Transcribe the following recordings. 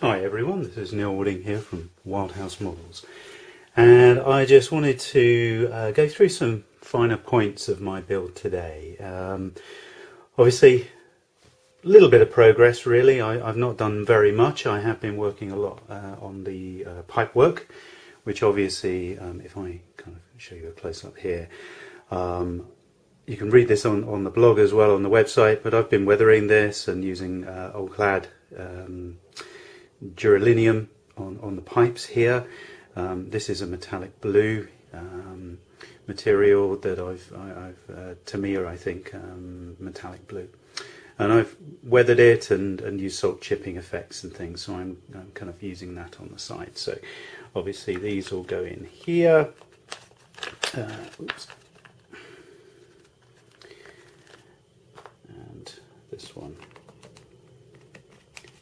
Hi everyone, this is Neil Wooding here from Wildhouse Models, and I just wanted to go through some finer points of my build today. Obviously, a little bit of progress really. I've not done very much. I have been working a lot on the pipework, which obviously, if I kind of show you a close-up here, you can read this on the blog as well on the website, but I've been weathering this and using old clad duralinium on the pipes here. This is a metallic blue material that I've Tamiya, I think, metallic blue, and I've weathered it and used salt chipping effects and things, so I'm kind of using that on the side. So obviously these all go in here. Oops. And this one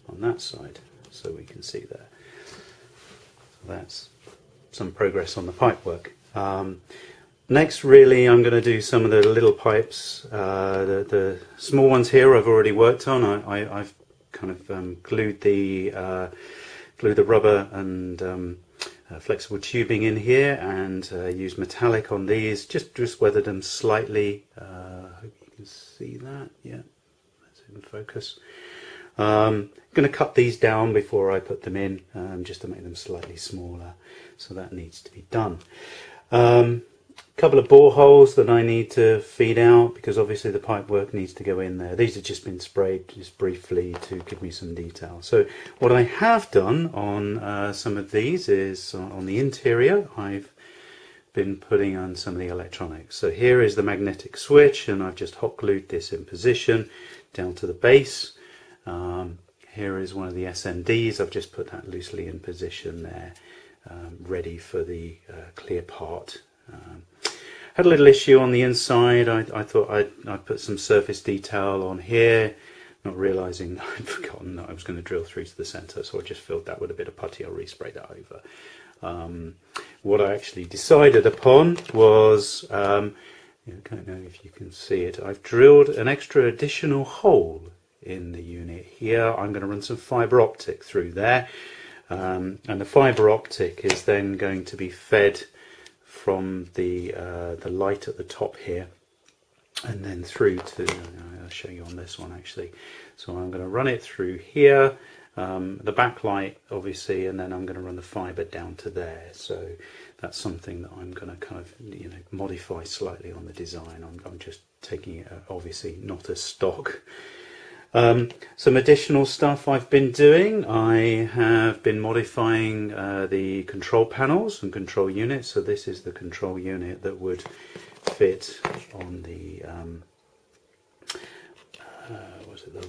on that side, so we can see there. So that's some progress on the pipework. Next, really, I'm going to do some of the little pipes. The small ones here I've already worked on. I've kind of glued the rubber and flexible tubing in here, and used metallic on these. Just weathered them slightly. I hope you can see that. Yeah, that's in focus. Going to cut these down before I put them in, just to make them slightly smaller, so that needs to be done. Couple of boreholes that I need to feed out, because obviously the pipe work needs to go in there. These have just been sprayed just briefly to give me some detail. So what I have done on some of these is on the interior I've been putting on some of the electronics. So here is the magnetic switch, and I've just hot glued this in position down to the base. Here is one of the SMDs. I've just put that loosely in position there, ready for the clear part. Had a little issue on the inside. I thought I'd put some surface detail on here, not realising I'd forgotten that I was going to drill through to the centre, so I just filled that with a bit of putty. I'll respray that over. What I actually decided upon was, I don't know if you can see it, I've drilled an extra additional hole in the unit here. I'm going to run some fibre optic through there, and the fibre optic is then going to be fed from the light at the top here, and then through to, I'll show you on this one actually. So I'm going to run it through here, the backlight obviously, and then I'm going to run the fibre down to there. So that's something that I'm going to kind of modify slightly on the design. I'm just taking it obviously not as stock. Some additional stuff I've been doing. I have been modifying the control panels and control units. So this is the control unit that would fit on the the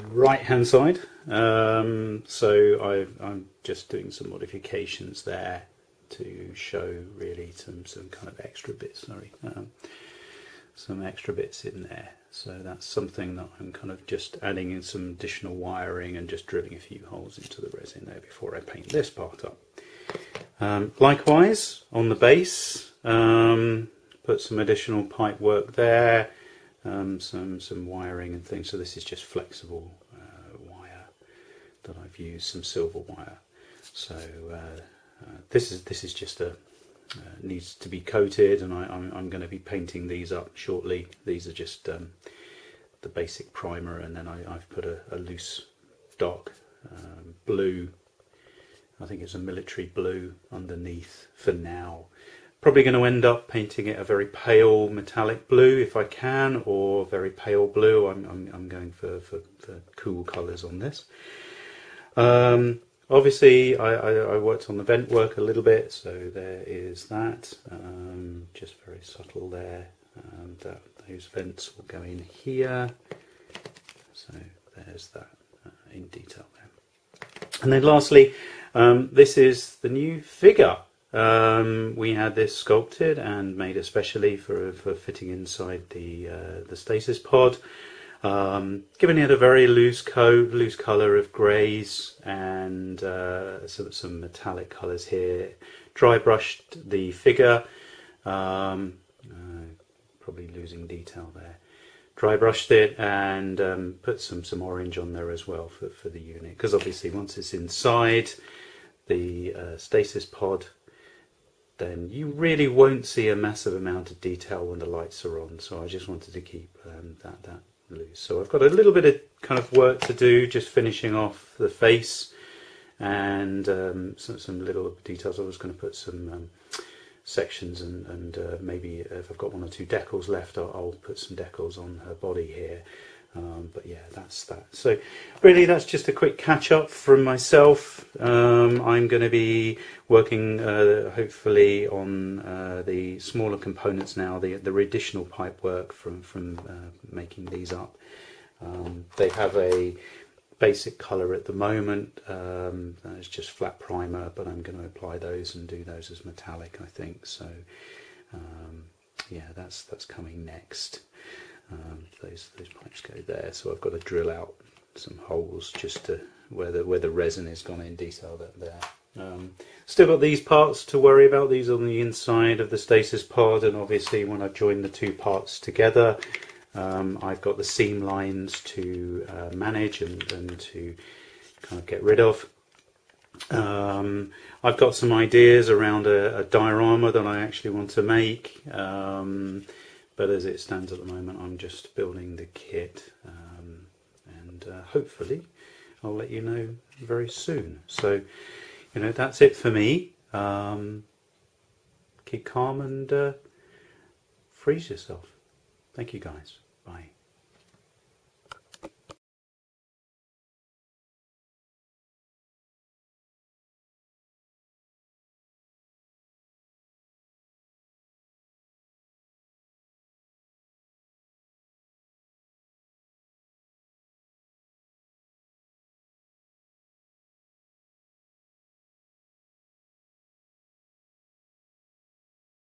right hand side. So I'm just doing some modifications there to show really some kind of extra bits. Some extra bits in there. So that's something that I'm kind of just adding in some additional wiring and just drilling a few holes into the resin there before I paint this part up. Likewise on the base, put some additional pipe work there, some wiring and things. So this is just flexible wire that I've used, some silver wire. So this is just a needs to be coated, and I'm going to be painting these up shortly. These are just the basic primer, and then I've put a loose dark blue, I think it's a military blue, underneath for now. Probably going to end up painting it a very pale metallic blue if I can, or very pale blue. I'm going for cool colours on this. Obviously, I worked on the vent work a little bit, so there is that, just very subtle there, and those vents will go in here, so there's that in detail there. And then lastly, this is the new figure. We had this sculpted and made especially for fitting inside the Stasis Pod. Given it a very loose colour of greys and some metallic colours here. Dry brushed the figure, probably losing detail there. dry brushed it and put some orange on there as well for the unit, because obviously once it's inside the stasis pod, then you really won't see a massive amount of detail when the lights are on. So I just wanted to keep that loose. So I've got a little bit of kind of work to do, just finishing off the face and some little details. I was going to put some sections and maybe if I've got one or two decals left, I'll put some decals on her body here. But yeah, that's that. So really that's just a quick catch up from myself. I'm going to be working hopefully on the smaller components now, the additional pipe work from making these up. They have a basic colour at the moment, it's just flat primer, but I'm going to apply those and do those as metallic, I think. So yeah, that's coming next. Those pipes go there, so I've got to drill out some holes just to where the resin has gone in detail there. Still got these parts to worry about. These are on the inside of the stasis pod, and obviously when I've joined the two parts together, I've got the seam lines to manage and to kind of get rid of. I've got some ideas around a diorama that I actually want to make, but as it stands at the moment, I'm just building the kit, and hopefully I'll let you know very soon. So, you know, that's it for me. Keep calm and freeze yourself. Thank you guys. Bye.